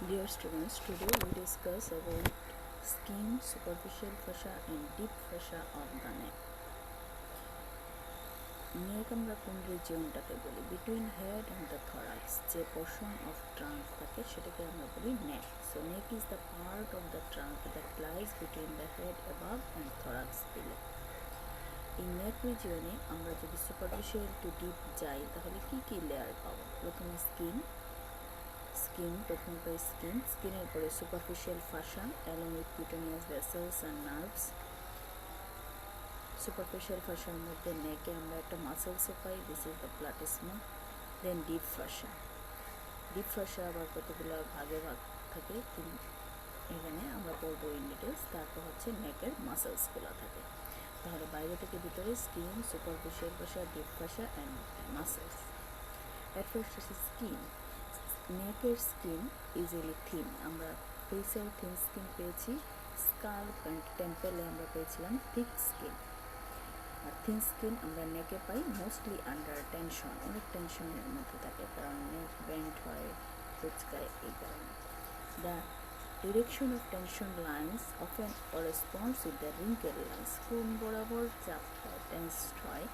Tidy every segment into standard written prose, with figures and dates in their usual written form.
Dear students, today we discuss about skin, superficial fascia and deep fascia of the neck. নেক আমরা কোন রিজিয়নটাকে বলি? Between head and the thorax যে portion of trunk থাকে সেটাকে আমরা বলি neck. So neck is the part of the trunk that lies between the head above and thorax below. এই নেক রিজিয়নে আমরা যদি সুপারফিশিয়াল টু ডিপ যাই তাহলে কি কি লেয়ার পাবো? প্রথমে প্রথমে পাই স্কিনের পরে superficial fascia along with cutaneous vessels and nerves. Superficial ফাশার মধ্যে নেকে আমরা একটা মাসেলসও পাই, this is the platysma. Then deep fascia আবার কতগুলো ভাগে ভাগ থাকে, এখানে আমরা পড়বো ইন ডিটেলস। তারপর হচ্ছে নেকের মাসেলসগুলো থাকে। তাহলে বাইরে থেকে ভিতরে skin, superficial fascia, deep fascia and muscles. At first হচ্ছে স্কিন। নেকের স্কিন ইজিলি থিন, আমরা ফেসেও থিন স্কিন পেয়েছি, স্কাল্প অ্যান্ড টেম্পেলে আমরা পেয়েছিলাম থিক স্কিন। আর থিন স্কিন আমরা নেকে পাই মোস্টলি আন্ডার টেনশন, অনেক টেনশনের মধ্যে থাকে, কারণ নেক বেন্ড হয়, কুচকায়, এই কারণে। The direction of tension lines often corresponds with the wrinkle lines, কোন বরাবর চাপ হয়, টেন্সড হয়,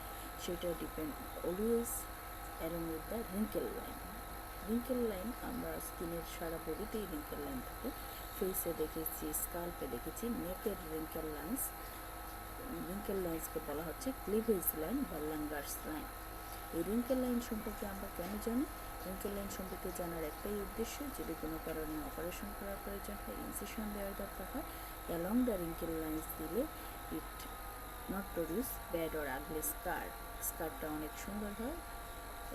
সেটা depend always along with the wrinkle line. আমরা স্কিনের সারা বডিতেই রিঙ্কেল লাইন থাকে, ফেসে দেখেছি, স্কাল্পে দেখেছি। নেকের রিঙ্কেল লাইন্সকে বলা হচ্ছে ক্লিভেজ লাইন বা লাঙ্গার্স লাইন। এই রিঙ্কেল লাইন সম্পর্কে আমরা কেন জানি? রিঙ্কেল লাইন সম্পর্কে জানার একটাই উদ্দেশ্য, যদি কোনো কারণে অপারেশন করার প্রয়োজন হয়, ইনসিশন দেওয়ার দরকার হয়, অ্যালং দ্য রিঙ্কেল লাইন্স দিলে it not produce bad or ugly স্কারটা অনেক সুন্দর হয়।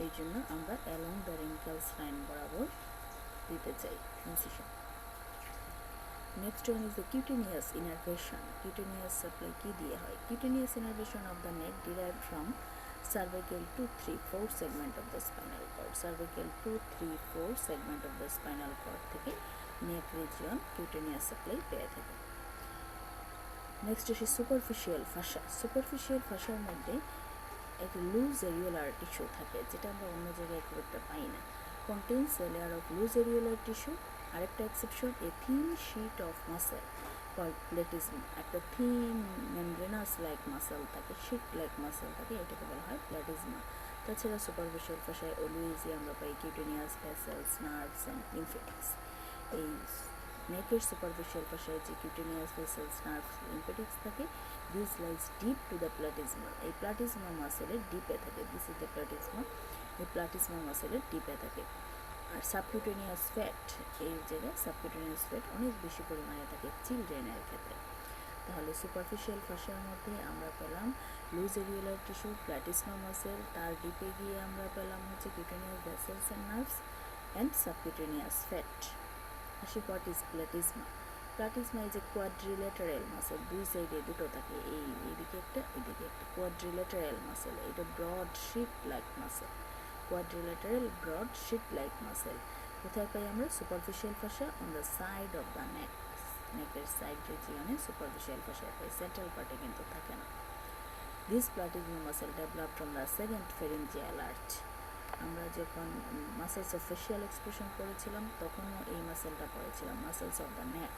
এই জন্য আমরা অ্যালং দ্য রিঙ্কেলস লাইন বরাবর দিতে চাই incision. Next one is the cutaneous innervation. Cutaneous supply কি দিয়ে হয়? Cutaneous innervation of the neck derive from cervical 2-3-4 segment of the spinal cord. cervical 2-3-4 segment of the spinal cord থেকে নেক region cutaneous supply পেয়ে থাকে। Next আসে superficial ফাশার মধ্যে একটা লুজ এরিওলার টিস্যু থাকে, যেটা আমরা অন্য জায়গায় খুব একটা পাই না। Contains a layer of loose areolar tissue. আরেকটা exception, a thin sheet of muscle called platysma. একটা থিন মেমব্রেনাস লাইক মাসেল থাকে, শিট লাইক মাসেল থাকে, এটাকে বলা হয় প্লেটিজমা। তাছাড়া সুপারফিশিয়াল ফাশায় অলওয়েজই আমরা পাই কিউটেনিয়াস ভেসেলস, নার্ভস অ্যান্ড লিম্ফেটিক্স। এই নেকের সুপারফিশিয়াল ফাশায় যে কিউটেনিয়াস ভেসেলস, নার্ভস, লিম্ফেটিক্স থাকে, this lies deep to the platysma. এই প্লাটিজমা মাসেলের ডিপে থাকে, দিস ইজ দ্য প্লাটিজমা। এই প্লাটিজমা মাসেলের ডিপে থাকে। আর সাবকিউটেনিয়াস ফ্যাট, এই জায়গায় সাবকিউটেনিয়াস ফ্যাট অনেক বেশি পরিমাণে থাকে চিলড্রেনের ক্ষেত্রে। তাহলে সুপারফিশিয়াল ফাশার মধ্যে আমরা পেলাম loose areolar tissue, platysma muscle, তার ডিপে গিয়ে আমরা পেলাম হচ্ছে cutaneous vessels and nerves and subcutaneous fat. আসি what is platysma. Platysma is a quadrilateral muscle, দুই সাইডে দুটো থাকে, এইদিকে একটা, এদিকে একটা, কোয়াড্রিলেটারাল মাসেল। এটা broad sheet like muscle, quadrilateral broad sheet like muscle. কোথায় পাই আমরা? Superficial fascia on the side of the neck. নেকের সাইড রিজিয়নে সুপারফিশিয়াল ফাশা পাই, সেন্ট্রাল পার্টে কিন্তু থাকে না। This platysma muscle develop from the second pharyngeal arch. আমরা যখন মাসেলস অফ ফেশিয়াল এক্সপ্রেশন করেছিলাম তখনও এই মাসেলটা পড়েছিলাম, মাসেলস অফ দ্য নেক,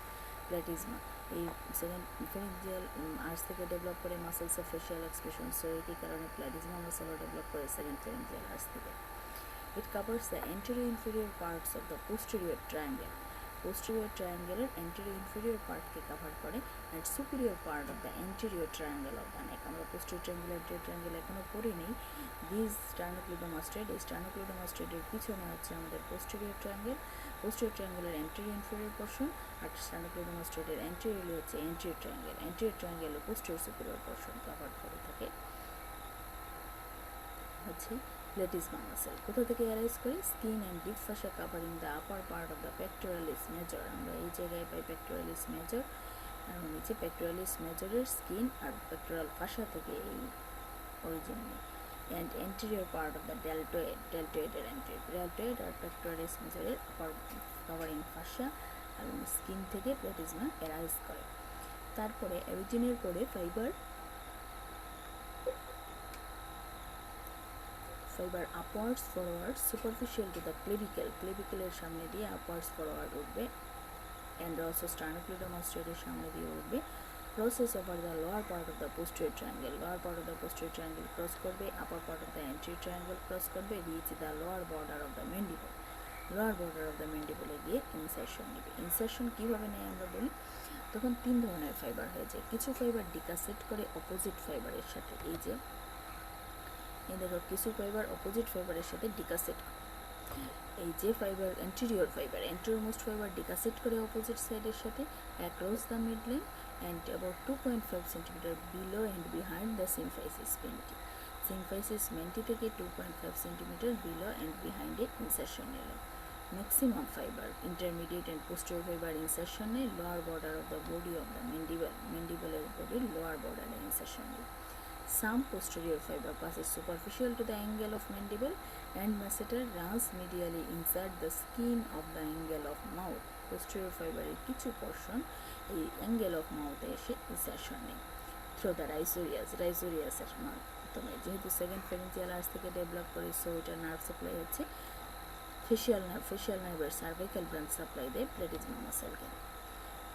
প্লেটিজমা। এই সেকেন্ড ফেরিঞ্জিয়াল আর্চ থেকে ডেভেলপ করে muscles of facial expression. So এই কারণে প্লেটিজমা মাসেলও ডেভেলপ করে সেকেন্ড ফেরিঞ্জিয়াল আর্চ থেকে। It covers the anterior inferior parts of the posterior triangle. Posterior triangle anterior inferior part के cover करे and superior part of the anterior triangle of the neck. আমরা posterior triangle anterior triangle এখনো পড়ি নেই। These sternocleidomastoid, এই sternocleidomastoid এর পিছনে হচ্ছে আমাদের posterior triangle এর anterior inferior portion, আর sternocleidomastoid এর anteriorly হচ্ছে anterior triangle এর posterior superior portion cover করে থাকে হচ্ছে প্লেটিজমা মাসেল। কোথা থেকে অ্যারাইজ করে? Skin and deep fascia covering the upper part of the pectoralis major. আমরা এই জায়গায় পাই পেক্টোরালিস মেজর, আর নিচে পেক্টোরালিস মেজরের স্কিন আর পেক্টোরাল ফাশা থেকে এই অরিজিন নেই। And anterior part of the ডেল্টয়েডের ডেল্টয়েড আর পেক্টোরালিস মেজরের আপার কাভারিং ফাশা এবং স্কিন থেকে প্লেটিজমা অ্যারাইজ করে। তারপরে অরিজিনের পরে fibre upwards forward superficial to the clavicle, ক্লেভিকেলের সামনে দিয়ে আপওয়ার্ডস ফরওয়ার্ড উঠবে, অ্যান্ড অলসো স্টার্নোক্লিডোমাস্টয়েডের সামনে দিয়ে উঠবে, crosses over the lower part of the posterior triangle, lower part of the posterior triangle cross করবে, upper part of the anterior triangle cross করবে, reach the lower border of the mandible, lower border of the mandible এ গিয়ে insertion নেবে। Insertion কীভাবে নেয় আমরা বলি, তখন তিন ধরনের ফাইবার হয়ে যায়। কিছু ফাইবার ডিকাসেট করে অপোজিট ফাইবারের সাথে, এই যে এই দেখো কিছু ফাইবার অপোজিট ফাইবারের সাথে ডিকাসেট, এই যে ফাইবার এন্টেরিয়র মোস্ট ফাইবার ডিকাসেট করে অপোজিট সাইডের সাথে across the midline and about 2.5 cm below and behind the symphysis menti, symphysis menti থেকে 2.5 cm below and behind A insertion নিল। maximum fiber intermediate and posterior fiber insertion A lower border of the body of the mandible এর body lower border এ insertion নিল। some posterior fiber passes superficial to the angle of mandible and masseter runs medially inside the skin of the angle of mouth, posterior fiber এর কিছু portion এই angle of মাউথে এসে insertion নেই through the রাইজোরিয়াসের মাধ্যমে। যেহেতু second pharyngeal arch থেকে develop করে, so এটা নার্ভ সাপ্লাই হচ্ছে ফেশিয়াল নার্ভের সার্ভাইকাল ব্রাঞ্চ সাপ্লাই দেয় প্লেটিজমা মাসেলকে।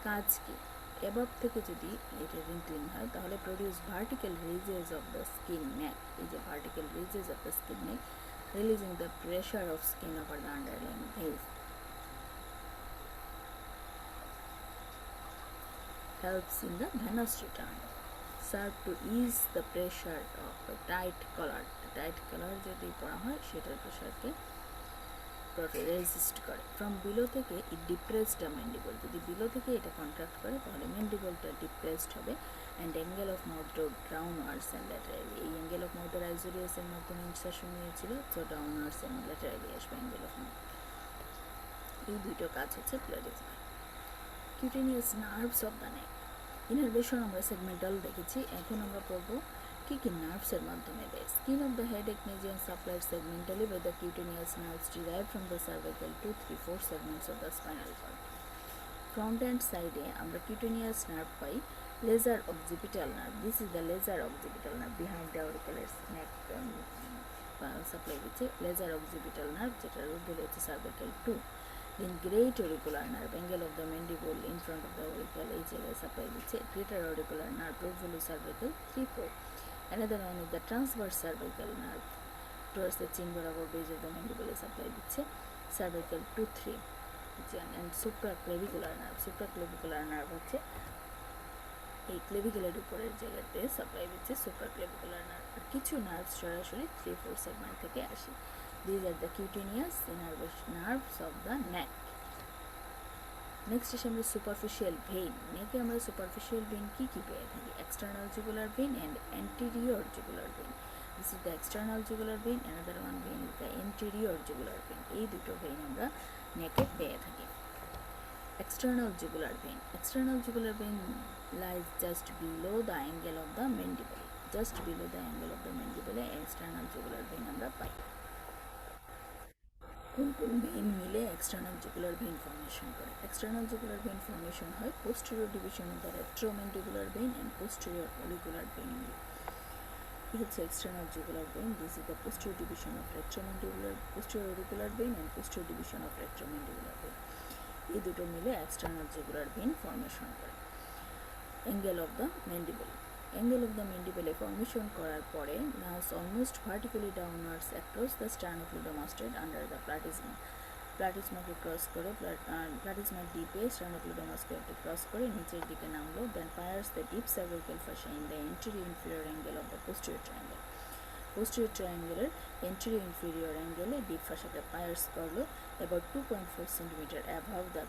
কাজ কি, অ্যাবভ থেকে যদি এটা রিঙ্কলিং হয় তাহলে produce vertical ridges of the skin neck, এই যে vertical ridges of the skin neck, releasing the pressure of skin over the underlying veins, helps in the venous return, serve to ease the pressure of the tight collar যদি পড়া হয় সেটার প্রেশারকে resist করে। From below থেকে it depressed the mandible, যদি below থেকে এটা কন্ট্রাক্ট করে তাহলে ম্যান্ডিবলটা ডিপ্রেসড হবে, and angle of mouth downwards and laterally, এই অ্যাঙ্গেল অফ মাউথের রাইজোরিয়াসের মাধ্যমে ইনসারশন নিয়েছিল, সো ডাউনওয়ার্ডস অ্যান্ড ল্যাটারালি আসবে অ্যাঙ্গেল অফ মাউথ। এই দুটো কাজ হচ্ছে platysma. Cutaneous nerves of the neck, innervation আমরা সেগমেন্টাল দেখেছি, এখন আমরা পড়বো কি কি নার্ভসের মাধ্যমে দেয়। Skin of the head neck supplied segmentally by the cutaneous nerves derive from the cervical 2-3-4 segments of the spinal cord. Front and সাইডে আমরা কিউটেনিয়াস নার্ভ পাই lesser occipital nerve, this is the lesser occipital nerve, behind the auricular neck supply দিচ্ছে lesser occipital nerve, যেটার বলে হচ্ছে cervical 2। Then great auricular nerve, angle of the mandible in front of the auricle, এই জায়গায় supply দিচ্ছে। greater auricular nerve, proximal cervical 3-4. Another one is the transverse cervical nerve, towards the chin বরাবর base of the mandible supply দিচ্ছে cervical 2-3. and supraclavicular nerve হচ্ছে এই ক্লেভিকেলের উপরের জায়গাতে supply দিচ্ছে supraclavicular nerve। আর কিছু নার্ভ সরাসরি 3-4 সেগমেন্ট থেকে আসে। These are the cutaneous nerves of the neck. Next is আমরা superficial vein, নেকে আমরা superficial vein কি পেয়ে থাকি, external jugular vein and anterior jugular vein. This is the external jugular vein, another one vein is the anterior jugular vein, এই দুটো vein আমরা নেকে পেয়ে থাকি। External jugular vein lies just below the angle of the mandible, external jugular vein আমরা পাই। কোন কোন vein মিলে এক্সটার্নাল জুগুলার ভেইন ফর্মেশন করে। এক্সটার্নাল জুগুলার ভেইন ফর্মেশন হয় posterior division of the retromandibular vein and posterior auricular vein মিলে। কি হচ্ছে external jugular vein, this is the posterior division of posterior auricular vein and posterior division of retromandibular vein, এই দুটো মিলে external jugular vein formation করে। Angle of the ম্যান্ডিবলে formation করার পরে nerves almost vertically downwards across the sternocleidomastoid under the প্লাটিজমাকে cross করে প্লাটিজমার ডিপে স্টার্নোক্লিডোমাস্টয়েডকে ক্রস করে নিচের দিকে নামলো, then pierce the deep cervical fascia in the anterior inferior angle of the posterior ট্রায়াঙ্গেলের এন্টেরিয়র ইনফিরিয়র অ্যাঙ্গেলে ডিপ ফাসাকে পায়ার্স করলো অ্যাবাউট 2.4 সেন্টিমিটার অ্যাভাব দ্য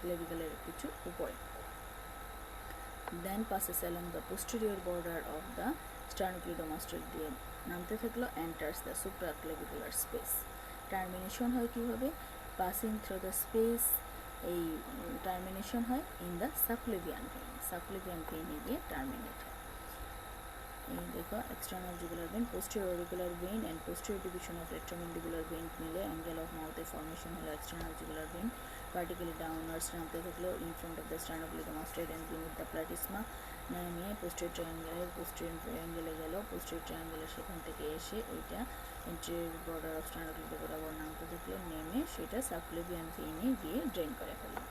ক্লেভিকেলের কিছু উপরে। Then passes along the posterior border of the sternocleidomastoid দিয়ে নামতে থাকলো, enters the supraclavicular space. Termination হয় কীভাবে, পাসিং থ্রু দ্য স্পেস, এই টার্মিনেশন হয় ইন দ্য সাবক্লেভিয়ান ভেইনে গিয়ে টার্মিনেট হয়। এই দেখো external jugular vein, posterior auricular vein and posterior division of retromandibular vein মিলে অ্যাঙ্গেল অফ মাউথে ফর্মেশন হলো external jugular vein, vertically downwards নামতে থাকলো in front of the sternocleidomastoid and beneath the platysma, নিয়ে পোস্টেরিয়র ট্রায়াঙ্গেলে গেল, পোস্টেরিয়র ট্রায়াঙ্গেলের সেখান থেকে এসে ওইটা এন্টেরিয়র বর্ডার অফ স্টার্নোক্লিডো বরাবর নামতে থাকলো, নেমে সেটা সাবক্লেভিয়ান ভেইনে গিয়ে ড্রেন করে ফেললো।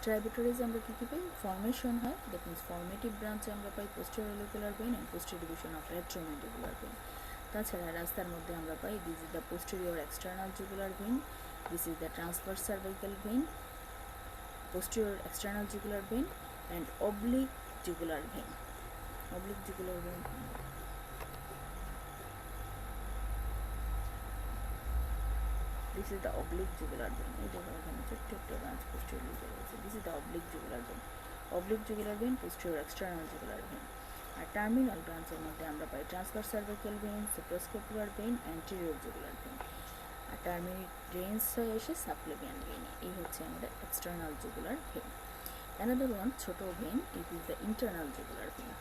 ট্রাইবিউটারিজ আমরা কী কী পাই? ফর্মেশন হয়, দ্যাট মিনস ফর্মেটিভ ব্রাঞ্চে আমরা পাই posterior auricular vein and posterior division of retromandibular vein. তাছাড়া রাস্তার মধ্যে আমরা পাই this is the posterior external jugular vein, this is the transverse cervical vein, posterior external jugular vein and oblique jugular vein. Oblique jugular vein. This is the oblique jugular vein. This is the oblique jugular vein. Oblique jugular vein, posterior external jugular vein. আর terminal ব্রাঞ্চের মধ্যে আমরা পাই transverse cervical vein, suprascapular vein, anterior jugular vein. আর terminate drains হয়ে এসে subclavian ভেইনে। এই হচ্ছে আমাদের external jugular vein. Another one, ছোটো vein, it is the internal jugular vein.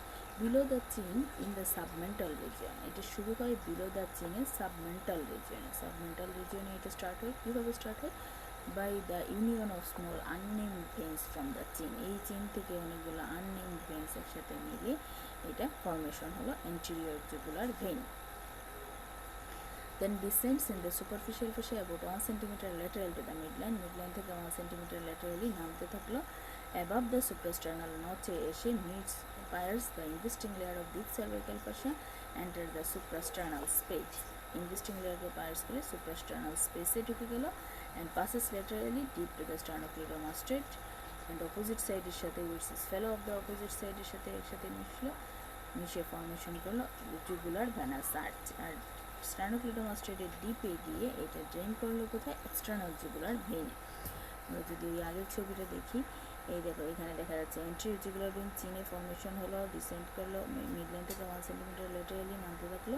Below the chin in the submental region. এটা শুরু হয় below the chin এর submental region. Submental region এটা স্টার্ট হয়, কীভাবে স্টার্ট হয়? By the union of small unnamed veins from the chin. এই চিন থেকে অনেকগুলো unnamed veins একসাথে মিলে এটা ফর্মেশন হলো anterior jugular vein. Then descends in the superficial fascia about 1 cm lateral to the midline. Midline থেকে 1 cm laterally নামতে থাকলো। Above the suprasternal notch এসে meets pierces the investing layer of deep cervical fascia, enter the suprasternal space. Investing layer K pierce করে suprasternal space এ ঢুকে গেল and passes laterally deep to the sternocleidomastoid and opposite side এর সাথে which is fellow of the opposite side এর সাথে একসাথে মিশলো, মিশে formation করলো jugular venous arch। আর স্টার্নোক্লিডোমাস্টয়েডের ডিপে গিয়ে এটা ড্রেন করলো কোথায়? এক্সটার্নাল জুগুলার ভেইনে। আমরা যদি ওই আগের ছবিটা দেখি, এই দেখো এখানে দেখা যাচ্ছে এন্ট্রিয়র জুগুলার ভেইন চিনে ফর্মেশন হলো, ডিসেন্ড করলো মিডলাইন থেকে 1 cm লেটারালি নামতে থাকলো,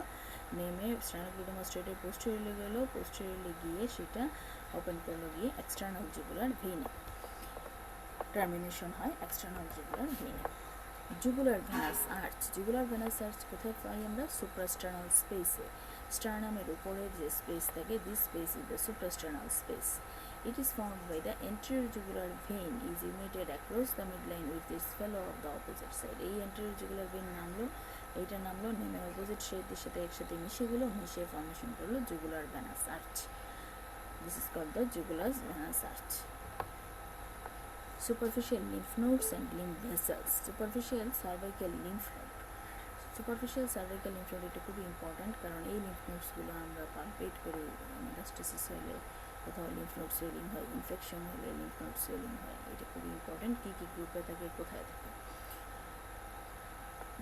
নেমে স্টার্নোক্লিডোমাস্টয়েডের পোস্টেরিয়রলি গেলো, পোস্টেরিয়রলি গিয়ে সেটা ওপেন করলো গিয়ে এক্সটার্নাল জুগুলার ভেইনে। টার্মিনেশন হয় এক্সটার্নাল জুগুলার ভেইনে। Jugular venous arch. Jugular venous arch কোথায় পাই আমরা? সুপ্রাস্টার্নাল স্পেসে। স্টার্নামের উপরে যে স্পেস থাকে, this space is the suprasternal space. It is formed by the anterior jugular vein is united across the midline with its fellow of the opposite side. এই anterior jugular vein নামলো, এইটা নামলো, নেমে অপোজিট সাইডের সাথে একসাথে মিশে গেলো, মিশে ফর্মেশন করলো jugular venous arch. This is called the jugular venous arch. Superficial lymph nodes and lymph vessels. Superficial cervical lymph node. Superficial cervical lymph node এটা খুবই ইম্পর্ট্যান্ট, কারণ এই লিম্ফ নোডসগুলো আমরা পালপেট করে মেটাস্টেসিস হলে, কোথাও লিম্ফ নোড সোয়েলিং হয়, infection হলে লিম্ফ নোড সোয়েলিং হয়, এটা খুবই ইম্পর্ট্যান্ট। কী কী গ্রুপে থাকে, কোথায় থাকে।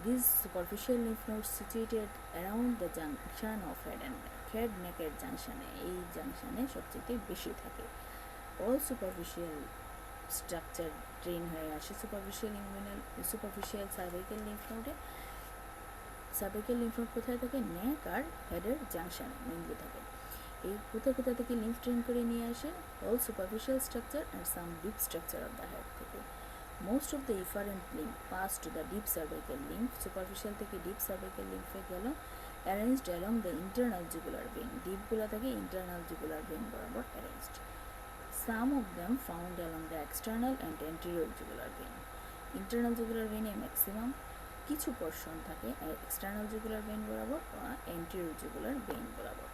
These superficial lymph nodes situated around the junction of head and neck. Head নেকের জাংশনে, এই জাংশনে সবচেয়ে বেশি থাকে। অল সুপারফিশিয়াল স্ট্রাকচার ড্রেন হয়ে আসে সুপারফিশিয়াল সার্ভাইকাল লিম্ফ নোডে। সার্ভাইকাল লিম্ফ নোড কোথায় থাকে? নেক আর হেডের জাংশনে মেনলি থাকে। এই কোথায় কোথা থেকে লিম্ফ ড্রেন করে নিয়ে আসে? All superficial structure and some deep structure of the head থেকে। Most of the efferent lymph pass to the deep cervical lymph. Superficial থেকে ডিপ সার্ভাইকাল লিম্ফে গেল, arranged along the internal jugular vein. ডিপগুলো থাকে internal jugular vein বরাবর arranged. Some of them found along the external and anterior jugular vein. Internal jugular vein এ maximum, কিছু portion থাকে external jugular vein বরাবর বা অ্যান্টেরিয়র জুগুলার ভেইন বরাবর।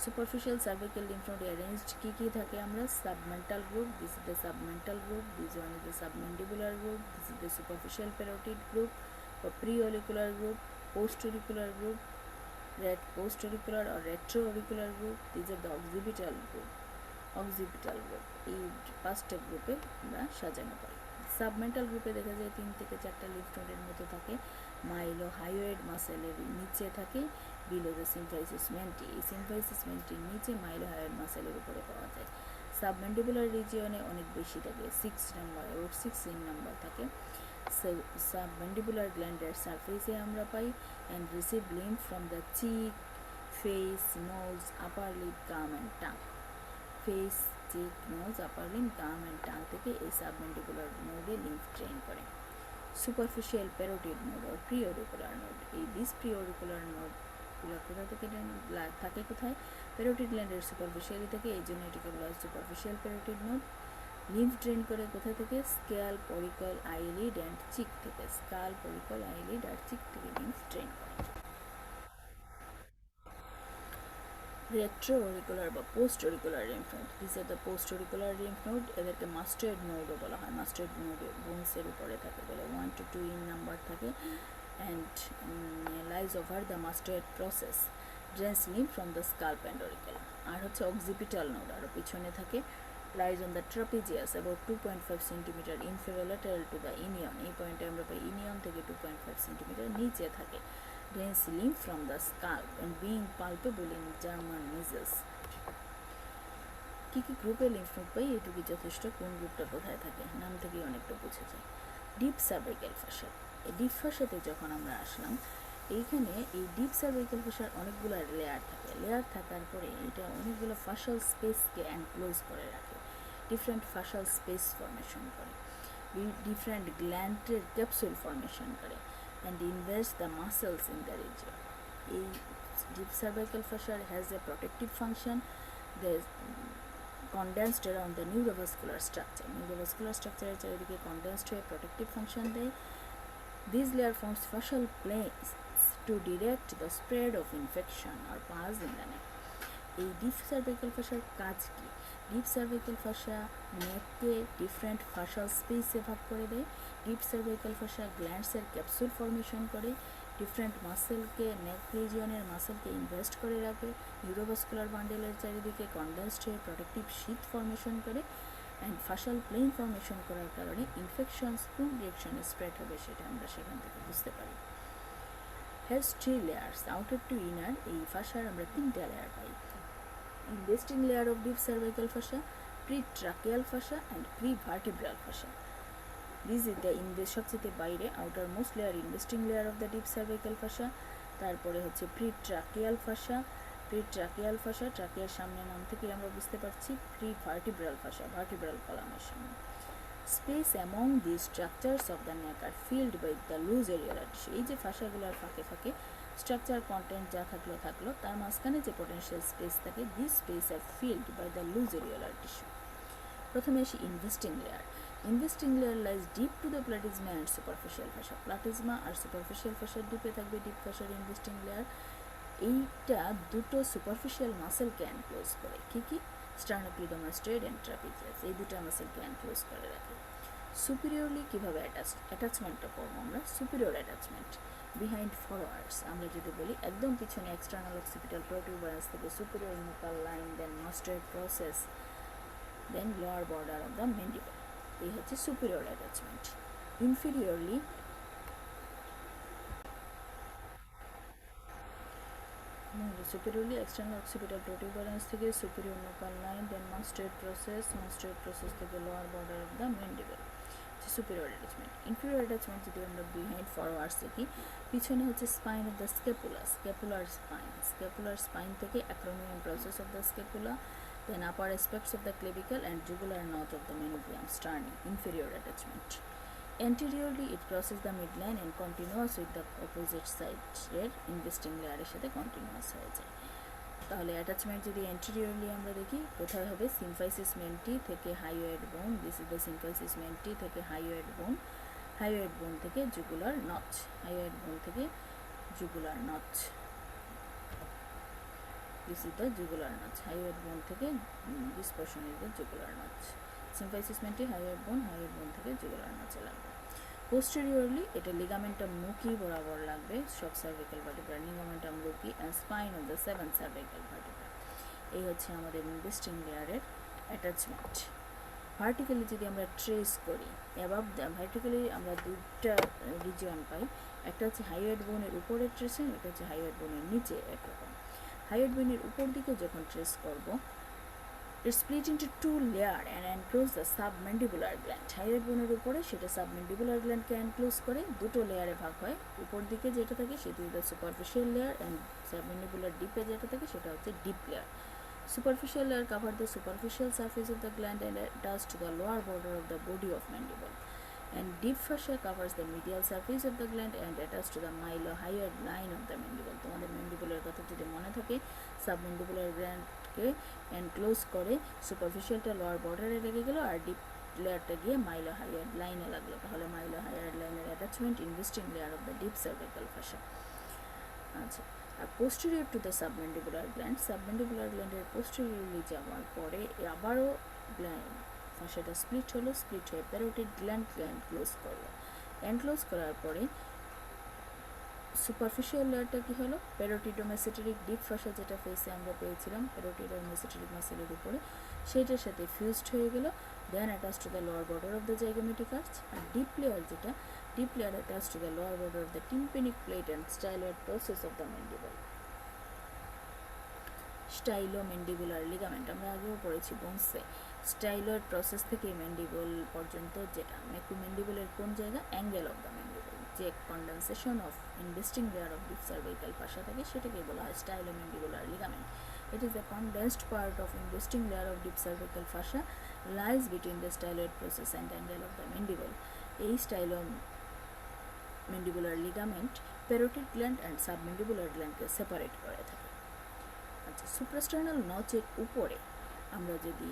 Superficial cervical lymph node arranged কী কী থাকে আমরা? Submental group, this is the submental group, this one is the submandibular group, this is the superficial parotid group বা preauricular group, postauricular group, post-auricular or retro-auricular group, these are the occipital group. এই পাঁচটা গ্রুপে আমরা সাজানো পাই। Submental গ্রুপে দেখা যায় 3 থেকে 4টা লিম্ফ নোডের মতো থাকে, মাইলো হাইওয়েড মাসেলের নিচে থাকে, বিলো দ্য সিম্ফাইসিস মেন্টি। এই সিম্ফাইসিস মেন্টির নিচে মাইলো হাইওয়েড মাসেলের উপরে পাওয়া যায়। সাবমেন্ডিবুলার রিজিয়নে অনেক বেশি থাকে, 6 নাম্বার ওর 16 নাম্বার থাকে। Submandibular gland at surface আমরা পাই and receive lymph from the cheek, face, nose, upper lip, gum and tongue. Face, cheek, nose, upper lip, gum and tongue থেকে এই সাবমেন্ডিবুলার নোডে লিম্ফ ড্রেন করে। Superficial parotid node or preauricular node, এই this preauricular নোডগুলো কোথা থেকে থাকে? কোথায়? প্যারোটিড গ্ল্যান্ডের সুপারফিশিয়ালি থাকে, এই জন্য এটাকে বলা হয় superficial parotid node. Lymph drain করে কোথা থেকে? স্ক্যাল্প, অরিকল, আইলিড অ্যান্ড চিক থেকে। স্ক্যাল্প, অরিকল, আইলিড আর চিক থেকে লিম্ফ ড্রেন করে। রেট্রোঅরিকুলার বা post auricular lymph node, this are the post auricular lymph node, এদেরকে মাস্টার্ড নোডও বলা হয়। মাস্টার্ড নোড বোনসের উপরে থাকে বলে 1 to 2 ইন নাম্বার থাকে, and lies over the mastoid process, drains lymph from the scalp and auricle. আর হচ্ছে অক্সিপিটাল নোড, আরও পিছনে থাকে, lies on the trapezius about 2.5 cm inferior to the inion, এই পয়েন্টে আমরা পাই ইনিয়ন থেকে 2.5 cm নিচে থাকে, drains lymph from the scalp and being palpable in German measles। কী কী গ্রুপের লিম্ফ নোড পাই এটুকু যথেষ্ট, কোন গ্রুপটা কোথায় থাকে নাম থেকেই অনেকটা বোঝা যায়। ডিপ সার্ভাইকাল ফাসা, এই ডিপ ফাসাতে যখন আমরা আসলাম, এইখানে এই ডিপ সার্ভাইকাল ফাসার অনেকগুলো লেয়ার থাকে, লেয়ার থাকার পরে এটা অনেকগুলো ফাসাল স্পেসকে এনক্লোজ করে রাখে, ডিফারেন্ট ফাসাল স্পেস ফর্মেশন করে, ডিফারেন্ট গ্ল্যান্ডের ক্যাপসুল ফর্মেশন করে, and invest the muscles in the region. এই ডিপ সার্ভাইকাল ফাসার has a protective function, the condensed around the neurovascular structure, neurovascular structure চারিদিকে condensed হয়ে protective function দেয়। This layer forms fascial planes to direct the spread of infection or pus in the neck। এই deep cervical ফাসার কাজ কি? Deep cervical fascia নেককে different fascial স্পেসে ভাগ করে দেয়, ডিপ সার্ভাইকাল ফাসা গ্ল্যান্ডসের ক্যাপসুল ফর্মেশন করে, ডিফারেন্ট মাসেলকে নেক রিজিয়নের মাসেলকে ইনভেস্ট করে রাখে, নিউরোভাস্কুলার বান্ডেলের চারিদিকে কন্ডেন্সড হয়ে প্রোটেক্টিভ শীট ফর্মেশন করে, অ্যান্ড ফাসাল প্লেন ফর্মেশন করার কারণে ইনফেকশনস কোন ডিরেকশনে স্প্রেড হবে সেটা আমরা সেখান থেকে বুঝতে পারি। Has 3 layers, outer to inner. এই ফাসার আমরা 3টা লেয়ার পাই, investing layer of deep cervical fascia, pretracheal fascia and prevertebral fascia। This is the সবচেয়ে বাইরে outermost layer, investing layer of the deep cervical fascia। তারপরে হচ্ছে pretracheal fascia, pretracheal fascia ট্রাকিয়ার সামনে নাম থেকে আমরা বুঝতে পারছি, prevertebral fascia vertebral কলামের সামনে। Space among these structures of the neck are filled by the loose areolar tissue। এই যে ফাসাগুলোর ফাঁকে ফাঁকে স্ট্রাকচার কন্টেন্ট যা থাকলো তার মাঝখানে যে পোটেনশিয়াল স্পেস থাকে, this space are filled by the loose areolar tissue. প্রথমে আসি investing layer. Investing layer lies deep to the platysma and superficial fascia. Platysma আর সুপারফিশিয়াল ফাসার ডিপে থাকবে ডিপ ফাসার ইনভেস্টিং লেয়ার। এইটা দুটো সুপারফিশিয়াল মাসেলকে এনক্লোজ করে, কি কি? স্টার্নোক্লিডোমাস্টয়েড অ্যান্ড ট্রাপিজিয়াস, এই দুটো মাসেলকে এনক্লোজ করে রাখে। সুপিরিয়রলি কীভাবে অ্যাটাচমেন্টটা করবো আমরা? সুপিরিয়র অ্যাটাচমেন্ট বিহাইন্ড ফরওয়ার্ডস, আমরা যদি বলি একদম পিছনে এক্সটার্নাল অক্সিপিটাল প্রোটিউবারান্স থেকে superior nuchal line, then mastoid process, then lower border of the mandible, এই হচ্ছে superior attachment. Inferiorly superiorly external occipital protuberance থেকে superior nuchal line, then mastoid process থেকে lower border of the mandible, superior attachment। inferior attachment যদি আমরা behind forwards দেখি, পিছনে হচ্ছে spine of the scapula, scapular spine থেকে acromion process of the scapula, then upper aspects of the clavicle and jugular notch of the manubrium, sternum, inferior attachment। Anteriorly it crosses the midline and continuous with the opposite side এর investing লেয়ারের সাথে continuous হয়ে যায়। তাহলে attachment যদি anteriorly আমরা দেখি, কোথায় হবে? সিম্ফাইসিস মেন্টি থেকে হাইওয়েড বোন, this is the symphysis mentee থেকে হাইওয়েড বোন, হাইওয়েড বোন থেকে জুগুলার নচ, হাইওয়েড বোন থেকে jugular notch, this is the jugular notch, hyoid bone থেকে this portion is the jugular notch. Symphysis menti hyoid bone থেকে jugular নচে লাগবে। Posteriorly এটা ligamentum মুকি বরাবর লাগবে সব cervical vertebra, ligamentum মুকি and spine of the 7 cervical vertebra. এই হচ্ছে আমাদের ইনভেস্টিং লেয়ারের অ্যাটাচমেন্ট। ভার্টিক্যালি যদি আমরা ট্রেস করি, অ্যাবাভ দ্য ভার্টিক্যালি আমরা দুটা রিজিয়ন পাই, একটা হচ্ছে হাইওয়েড বোনের উপরের ট্রেসিং, একটা হচ্ছে হাইওয়েড বোনের নিচে একরকম। হাইওয়েড বোনের উপর দিকে যখন ট্রেস করব, it's split into 2 layer and enclose the submandibular gland। হাইওয়েড বোনের উপরে সেটা সাবমেন্ডিবুলার গ্ল্যান্ডকে এনক্লোজ করে, দুটো লেয়ারে ভাগ হয়। উপর দিকে যেটা থাকে সেটা হচ্ছে সুপারফিশিয়াল লেয়ার, অ্যান্ড সাবমেন্ডিবুলার ডিপে যেটা থাকে সেটা হচ্ছে deep layer. Superficial layer cover the superficial surface of the gland and attach to the lower border of the body of mandible, and deep fascia covers the medial surface of the gland and attached to the mylohyoid line of the mandible। তোমাদের ম্যান্ডিবুলের কথা যদি মনে থাকে, submandibular গ্ল্যান্ডকে enclose করে, সুপারফিশিয়ালটা lower বর্ডারে লেগে গেল আর deep লেয়ারটা গিয়ে mylohyoid লাইনে লাগলো, তাহলে mylohyoid লাইনের attachment investing layer of the deep cervical fascia. আচ্ছা, আর পোস্টেরিয়র টু দ্য সাবমেন্ডিবুলার গ্ল্যান্ডের পোস্টেরিয়রলি যাওয়ার পরে আবারও ফাঁসাটা স্প্লিট হয়ে প্যারোটিড গ্ল্যান্ড ক্লোজ করলো। ক্লোজ করার পরে সুপারফিশিয়াল লেয়ারটা কি হলো, প্যারোটিডোমেসেটেরিক ডিপ ফাঁসা যেটা ফেসে আমরা পেয়েছিলাম প্যারোটিড আর মেসেটেরিক মাসেলের উপরে, সেইটার সাথে ফিউজড হয়ে গেল। Then attach to the lower border of the zygomatic arch. আর deep layer attach to the lower border of the tympanic plate and styloid process of the mandible. Stylomandibular ligament আমরা আগেও পড়েছি বোনসে। স্টাইলয়েড প্রসেস থেকে mandible পর্যন্ত যেটা ম্যাকুম্যান্ডিবলের কোন জায়গা, অ্যাঙ্গেল অফ দ্য ম্যান্ডিবল, যে condensation of investing layer of deep cervical fascia থাকে সেটাকে বলা হয় stylomandibular ligament. It is a condensed part of investing layer of deep cervical fascia lies between the styloid process and angle of the mandible. এই stylomandibular ligament parotid gland and submandibular গ্ল্যান্ডকে separate করে থাকে। আচ্ছা, সুপ্রাস্টার্নাল নচের উপরে আমরা যদি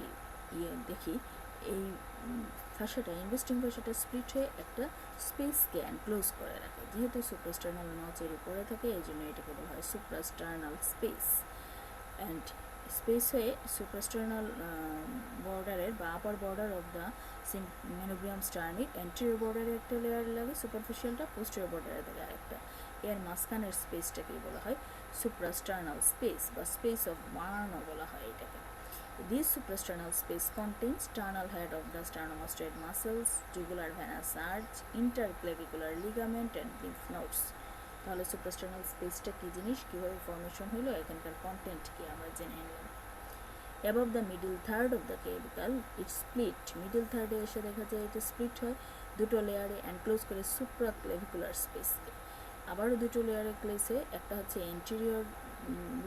দেখি, এই ফাঁসাটা ইনভেস্টিং ফাঁসাটা স্প্লিট হয়ে একটা স্পেসকে এনক্লোজ করে রাখে। যেহেতু সুপ্রাস্টার্নাল নচের উপরে থাকে এই জন্য এটাকে বলা হয় সুপ্রাস্টার্নাল স্পেস। অ্যান্ড স্পেস হয়ে সুপ্রাস্টার্নাল বর্ডারের বা upper border of the manubrium sterni anterior বর্ডারে একটা লেয়ার লাগে সুপারফিশিয়ালটা, পোস্টেরিয়র বর্ডারে থাকে আরেকটা। এর মাঝখানের স্পেসটাকেই বলা হয় suprasternal space বা space of Marno বলা হয় এটাকে। This suprasternal space contains sternal head of the sternomastoid muscles, jugular venous arch, interclavicular ligament and lymph nodes. তাহলে সুপ্রাস্টার্নাল স্পেসটা কি জিনিস, কীভাবে ফর্মেশন হলো, এখানকার কন্টেন্ট কি আমরা জেনে নিলাম। Above the middle third of the clavicle it split, middle থার্ডে এসে দেখা যায় এটা স্প্লিট হয় দুটো লেয়ারে এনক্লোজ করে সুপ্রাক্লেভিকুলার স্পেসকে। আবারও দুটো লেয়ারে ক্লেসে, একটা হচ্ছে এন্টেরিয়র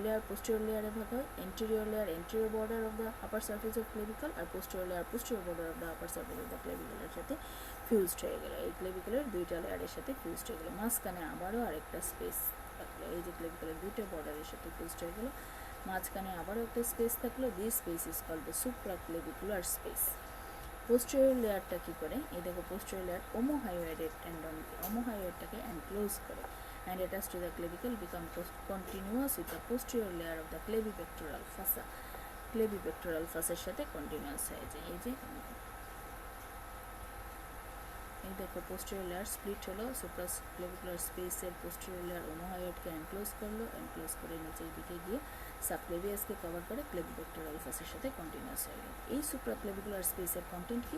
লেয়ার পোস্টেরিয়র লেয়ারে ভাগ হয়। Anterior layer anterior border of the upper surface of clavicle, আর posterior layer posterior border of the upper surface of the ক্লেভিকলের সাথে ফিউজড হয়ে গেল। এই ক্লেভিকলের দুইটা লেয়ারের সাথে ফিউজড হয়ে গেল। মাঝখানে আবারও আরেকটা স্পেস থাকলো, এই যে ক্লেভিকলের দুইটা বর্ডারের সাথে ফিউজড হয়ে গেল, মাঝখানে আবারও একটা স্পেস থাকলো। This space is called the supraclavicular space. Posterior লেয়ারটা কী করে, এই দেখো পোস্টেরিয়র লেয়ার ওমোহাইয়েডেড টেন্ডনকে, ওমোহাইয়েডটাকে এনক্লোজ করে and attached to the clavicle become continuous with the posterior layer of the clavipectoral fossa. Clavipectoral fossa এর সাথে কন্টিনিউয়াস হয়ে যায়। এই দেখো পোস্টেরিয়র লেয়ার স্প্লিট হলো, সুপ্রাক্লেভিকুলার স্পেসের পোস্টেরিয়র লেয়ার ওমোহাইয়েডকে এনক্লোজ করলো, এনক্লোজ করে নিচের দিকে গিয়ে সাবক্লেভিয়াসকে কভার করে ক্লেভিপেক্টোরাল ফসের সাথে কন্টিনিউয়াস হয়ে গেল। এই সুপ্রাক্লেভিকুলার স্পেসের কন্টেন্ট কি,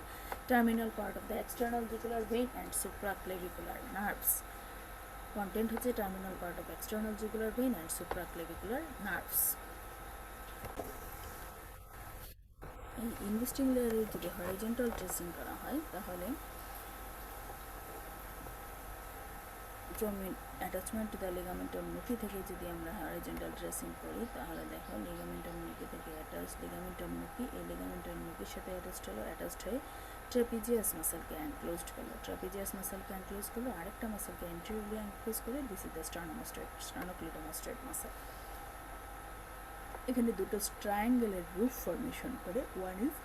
terminal part of the external jugular vein and supraclavicular nerves. Content হচ্ছে terminal part of external jugular vein and supraclavicular nerves. এই ইনভেস্টিং লেয়ারের যদি হরিজন্টাল ট্রেসিং করা হয় তাহলে attachment to the ligamentum nuchae থেকে যদি আমরা হরিজন্টাল ট্রেসিং করি তাহলে দেখো লিগামেন্টাম নুকি থেকে অ্যাটাচ লিগামেন্টাম নুকি, এই লিগামেন্টাম নুকির সাথে অ্যাটাচড হয়ে ট্রাপিজিয়াস মাসলকে এনক্লোজড করলো, আরেকটা মাসলকে এন্টেরিয়রলি এনক্লোজ করে। This is the sternocleidomastoid muscle. এখানে দুটো ট্রায়াঙ্গেলের রুফ ফর্মেশন করে, one is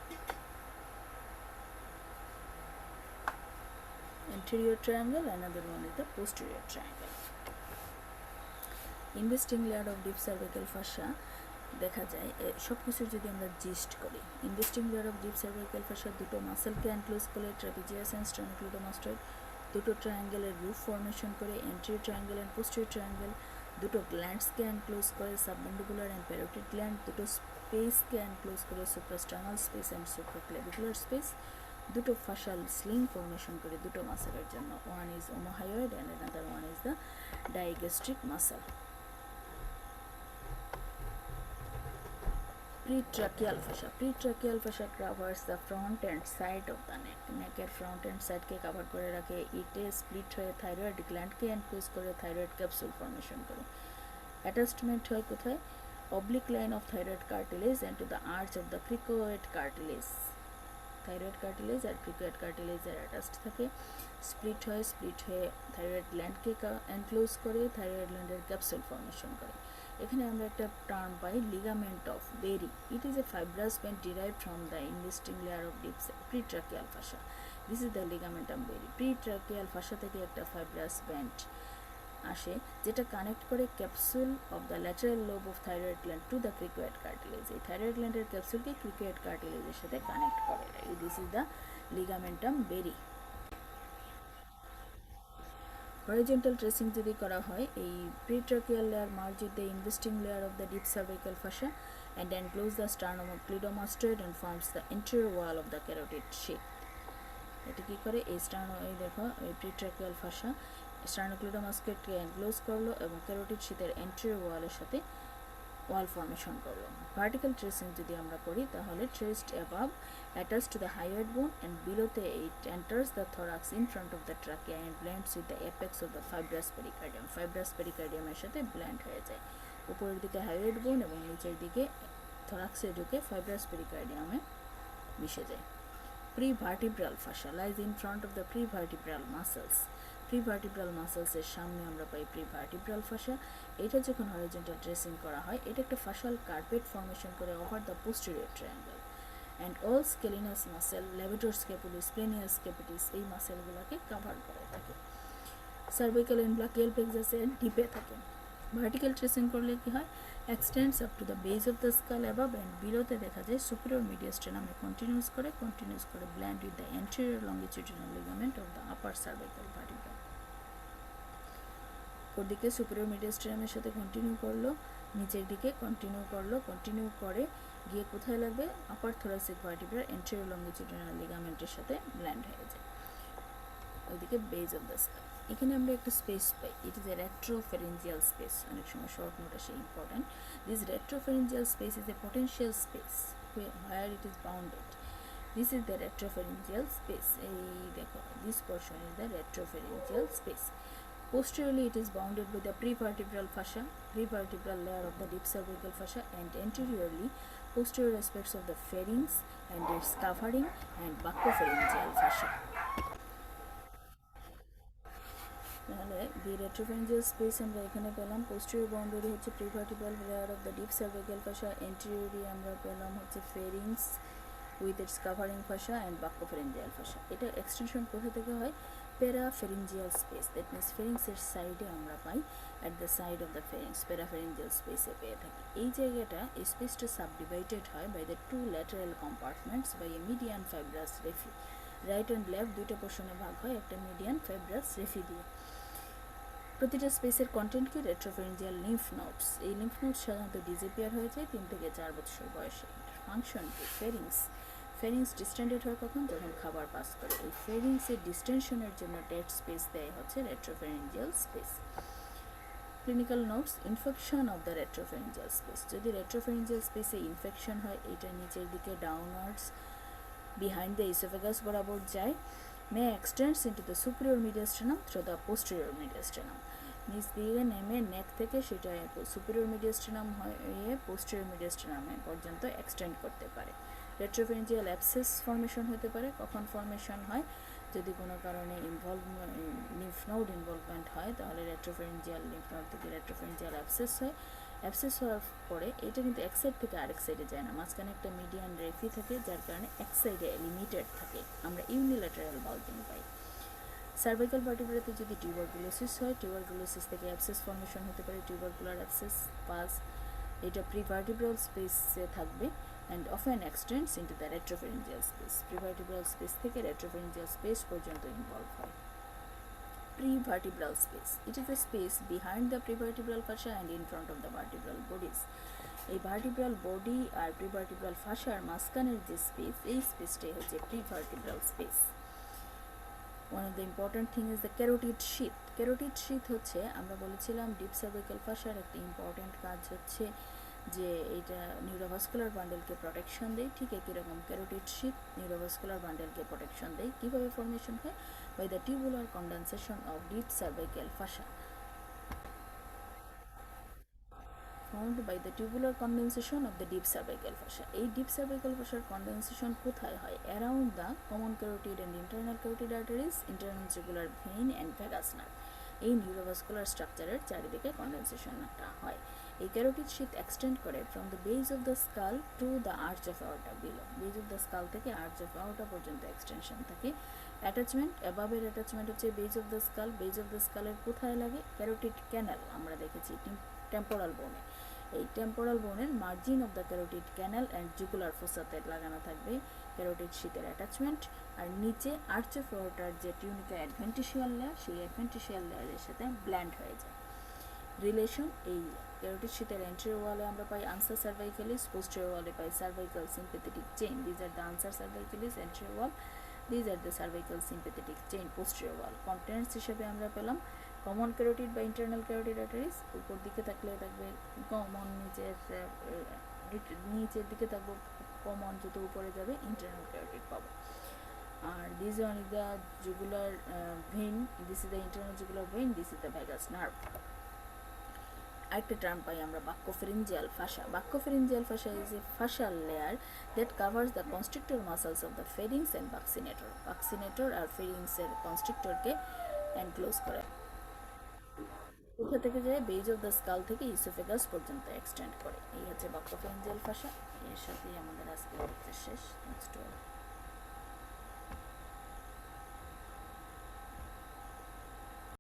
anterior triangle, another one is the posterior triangle. Investing layer of deep cervical fascia দেখা যায় সব কিছু যদি আমরা জিস্ট করি, investing layer of deep cervical fascia দুটো মাসেলকে এনক্লোজ করে ট্রাপিজিয়াস অ্যান্ড স্টার্নোক্লিটোমাস্টয়েড, দুটো ট্রায়াঙ্গেলের রুফ ফর্মেশন করে anterior triangle and posterior triangle, দুটো গ্ল্যান্ডসকে এনক্লোজ করে সাবম্যান্ডিবুলার অ্যান্ড প্যারোটিড গ্ল্যান্ড, দুটো স্পেসকে এনক্লোজ করে suprasternal space and supraclavicular space, দুটো ফাশাল স্লিং ফর্মেশন করে দুটো মাসেলের জন্য, one is omohyoid and another one is the digastric muscle. Pretracheal fascia covers the front and side of the neck. নেকের front and সাইডকে cover করে রাখে। ইটে স্প্লিট হয়ে থাইরয়েড গ্ল্যান্ডকে এনক্লোজ করে থাইরয়েড ক্যাপসুল ফর্মেশন করে। অ্যাটাচমেন্ট হয় কোথায়, oblique line of thyroid cartilage and to the arch of the cricoid cartilage. Thyroid cartilage আর ক্রিকোয়েড কার্টিলেজের অ্যাটাচড থাকে। স্প্লিট হয়ে থাইরয়েড গ্ল্যান্ডকে এনক্লোজ করে, থাইরয়েড গ্ল্যান্ডের ক্যাপসুল ফর্মেশন করে। এখানে আমরা একটা টার্ম পাই ligament of Berry. It is a fibrous band derived from the investing layer of deep pretracheal fascia. This is the ligamentum Berry. Pretracheal fascia থেকে একটা ফাইব্রাস ব্যান্ড আসে যেটা কানেক্ট করে capsule of the lateral lobe of thyroid gland to the cricoid cartilage. এই thyroid গ্ল্যান্ডের ক্যাপসুলকে cricoid কার্টিলেজের সাথে কানেক্ট করে। This is the ligamentum Berry. Horizontal tracing যদি করা হয়, এই pretracheal layer merge with the investing layer of the deep cervical fascia and enclose the sternocleidomastoid and forms the interior wall of the carotid sheath. এটা কি করে, এই এই দেখো এই প্রিট্রাকিয়াল ফাসা স্টার্নোক্লিডোমাস্টয়েডকে এনক্লোজ করলো এবং ক্যারোটিড শীতের এন্টেরিয়র ওয়ালের সাথে ওয়াল ফর্মেশন করলো। ভার্টিক্যাল ট্রেসিং যদি আমরা করি তাহলে traced above attach to the hyoid bone and বিলোতে it enters the thorax in front of the trachea and blends with the apex of the fibrous pericardium. Fibrous পেরিকার্ডিয়ামের সাথে blend হয়ে যায়। উপরের দিকে হাইওয়েড বোন এবং নিচের দিকে থরাক্সে ঢুকে ফাইব্রাস পেরিকার্ডিয়ামে মিশে যায়। Prevertebral fascia lies in front of the prevertebral muscles. Prevertebral মাসেলসের সামনে আমরা পাই প্রিভার্টিব্রাল ফাসা। এটা যখন হরিজন্টাল ড্রেসিং করা হয়, এটা একটা ফাসাল কার্পেট ফর্মেশন করে over the posterior triangle and all scalenus muscle, levator scapulae, splenius capitis, এই মাসেলগুলোকে কাভার করে থাকে। সার্ভিক্যাল এন্ড ব্রাকিয়াল প্লেক্সাসে ডিপে থাকে। ভার্টিক্যাল ট্রেসিং করলে কি হয়, extends up to the base of the skull above and বিলোতে দেখা যায় সুপিরিয়র মিডিয়াস্টেনামে কন্টিনিউস করে blend with the anterior longitudinal ligament of the upper cervical vertebra. ওদিকে সুপিরিয়র মিডিয়াস্টেনামের সাথে কন্টিনিউ করলো, নিচের দিকে কন্টিনিউ করে গিয়ে কোথায় লাগবে, আপার থোরাসিক ভার্টিব্রার এন্টেরিয়র লঙ্গিটিউডিনাল লিগামেন্টের সাথে ব্ল্যান্ড হয়ে যায় ওইদিকে বেস অফ দ্য স্কাল। এখানে আমরা একটা স্পেস পাই, it is a retropharyngeal space. অনেক সময় শর্ট নোট আসে important. This retropharyngeal space is a potential space where it is bounded. This is the retropharyngeal space. এই দেখো, this portion is the retropharyngeal space. Posteriorly it is bounded with the prevertebral fascia, prevertebral layer of the deep cervical fascia, and anteriorly posterior aspects of the pharynx and its covering and buccopharyngeal fascia. তাহলে দি রেট্রোফেরেঞ্জিয়াল space আমরা এখানে পেলাম। Posterior boundary হচ্ছে prevertebral layer of the deep cervical fascia, anteriorly আমরা পেলাম হচ্ছে pharynx with its covering fascia and buccopharyngeal fascia. এটা extension কোথা থেকে হয়, প্যারাফেরেঞ্জিয়াল স্পেস, দ্যাট মিনস ফেরিংসের সাইডে আমরা পাই, at the side of the pharynx parapharyngeal স্পেসে পেয়ে থাকি। এই জায়গাটা স্পেসটা সাবডিভাইডেড হয় by the two lateral compartments by a median fibrous raphe. Right and left দুইটা পোর্শনে ভাগ হয় একটা মিডিয়ান ফাইব্রাস রেফি দিয়ে। প্রতিটা স্পেসের কন্টেন্ট কি, রেট্রোফেরেঞ্জিয়াল লিম্ফ নোডস। এই লিম্ফ নোডস সাধারণত ডিসঅ্যাপিয়ার হয়ে যায় 3 থেকে 4 বছর বয়সে। ফাংশন কি, ফেরিংস ডিস্টেন্ডেড হয় কখন, যখন খাবার পাস করে। এই ফেরিংসের ডিস্টেনশনের জন্য ডেড স্পেস দেয় হচ্ছে retropharyngeal space. Clinical notes, infection of the retropharyngeal space. যদি রেট্রোফেরেঞ্জিয়াল স্পেসে ইনফেকশন হয়, এটা নিচের দিকে ডাউনওয়ার্ডস বিহাইন্ড দ্য ইসোফেগাস বরাবর যায়, may extends into the superior mediastinum through the posterior mediastinum. নিচ দিয়ে নেমে নেক থেকে সেটা সুপিরিয়র মিডিয়াস্টিনাম হয়ে পোস্টেরিয়র মিডিয়াস্টিনামে পর্যন্ত এক্সটেন্ড করতে পারে। রেট্রোফেরেঞ্জিয়াল অ্যাবসেস ফর্মেশন হতে পারে। কখন ফর্মেশন হয়, যদি কোনো কারণে লিম্ফ নোড ইনভলভমেন্ট হয়, তাহলে রেট্রোফেরেঞ্জিয়াল লিম্ফ নোড থেকে রেট্রোফেরেঞ্জিয়াল অ্যাবসেস হয়। অ্যাবসেস হওয়ার পরে এটা কিন্তু এক সাইড থেকে আরেক সাইডে যায় না, মাঝখানে একটা মিডিয়ান রেফি থাকে, যার কারণে এক সাইডে লিমিটেড থাকে, আমরা ইউনিল্যাটারাল বাল্জিং পাই। সার্ভাইকাল ভার্টিব্রাতে যদি টিউবারকুলোসিস হয়, টিউবারকুলোসিস থেকে অ্যাবসেস ফর্মেশন হতে পারে, টিউবারকুলার অ্যাবসেস পাস, এটা প্রিভার্টিব্রাল স্পেসে থাকবে and often extends into the retropharyngeal space. Prevertebral space থেকে রেট্রোফেরেঞ্জিয়াল স্পেস পর্যন্ত ইনভলভ হয়। Prevertebral space. It is a space behind the prevertebral fascia and in front of the vertebral bodies. এই vertebral body আর prevertebral ফাসার মাঝখানের যে space, এই স্পেসটাই হচ্ছে prevertebral space. One of the important thing is the carotid sheath. Carotid sheath হচ্ছে, আমরা বলেছিলাম ডিপ সার্ভাইকাল ফাসার একটা ইম্পর্টেন্ট কাজ হচ্ছে যে এটা নিউরোভাস্কুলার বান্ডেলকে প্রোটেকশন দেয়। ঠিক একই রকম ক্যারোটিড শীথ নিউরোভাস্কুলার বান্ডেলকে প্রোটেকশন দেয়। কীভাবে ফর্মেশন হয়, by the tubular condensation of deep cervical fascia. Formed by the tubular condensation of the deep cervical fascia. এই deep cervical fascia condensation কোথায় হয়, around the common carotid and internal carotid arteries, internal jugular vein and vagus nerve. এই neurovascular স্ট্রাকচারের চারিদিকে কন্ডেনসেশনটা হয়। এই carotid sheath extend করে from the base of the skull to the arch of aorta below. Base of the skull থেকে arch of aorta পর্যন্ত extension থাকে। অ্যাটাচমেন্ট, অ্যাবাবের অ্যাটাচমেন্ট হচ্ছে base of the skull. Base of the স্কালের কোথায় লাগে? Carotid canal আমরা দেখেছি টেম্পোরাল বোনে। এই টেম্পোরাল বোনের margin of the carotid canal and jugular ফোসাতে লাগানো থাকবে ক্যারোটিড শীতের অ্যাটাচমেন্ট। আর নিচে আর্চ অফ আওয়াটার যে টিউনিকা অ্যাডভেন্টিশিয়াল লেয়ার, সেই অ্যাডভেন্টিশিয়াল লেয়ারের সাথে ব্ল্যান্ড হয়ে যায়। রিলেশন, এই ক্যারোটিড শীতের এন্ট্রির ওয়ালে আমরা পাই আনসার সার্ভাইকালিস, পোস্টেরিয়র ওয়ালে পাই cervical sympathetic chain. These are the ansa cervicalis এন্ট্রির wall, these are the cervical sympathetic chain posterior wall. Contents হিসেবে আমরা পেলাম কমন ক্যারোটিড বা ইন্টারনাল ক্যারোটিড আর্টারিস, উপর দিকে থাকলে থাকবে কমন, নিচের দিকে থাকবো কমন, যত উপরে যাবে ইন্টারনাল ক্যারোটিড পাবো। আর this one is the jugular vein, this is the internal jugular vein, this is the vagus nerve. আরেকটা টার্ম পাই আমরা buccopharyngeal fascia. Buccopharyngeal fascia is a fascial layer that covers the constrictor muscles of the pharynx and buccinator. Buccinator আর ফেরিংসের কনস্ট্রিক্টরকে enclose করে। কোথা থেকে যায়? বেজ অফ দ্য স্কাল থেকে ইসোফেগাস পর্যন্ত এক্সটেন্ড করে। এই হচ্ছে বাক্যোফেরিঞ্জিয়াল ফাসা। এর সাথেই আমাদের আজকে লেকচার শেষ।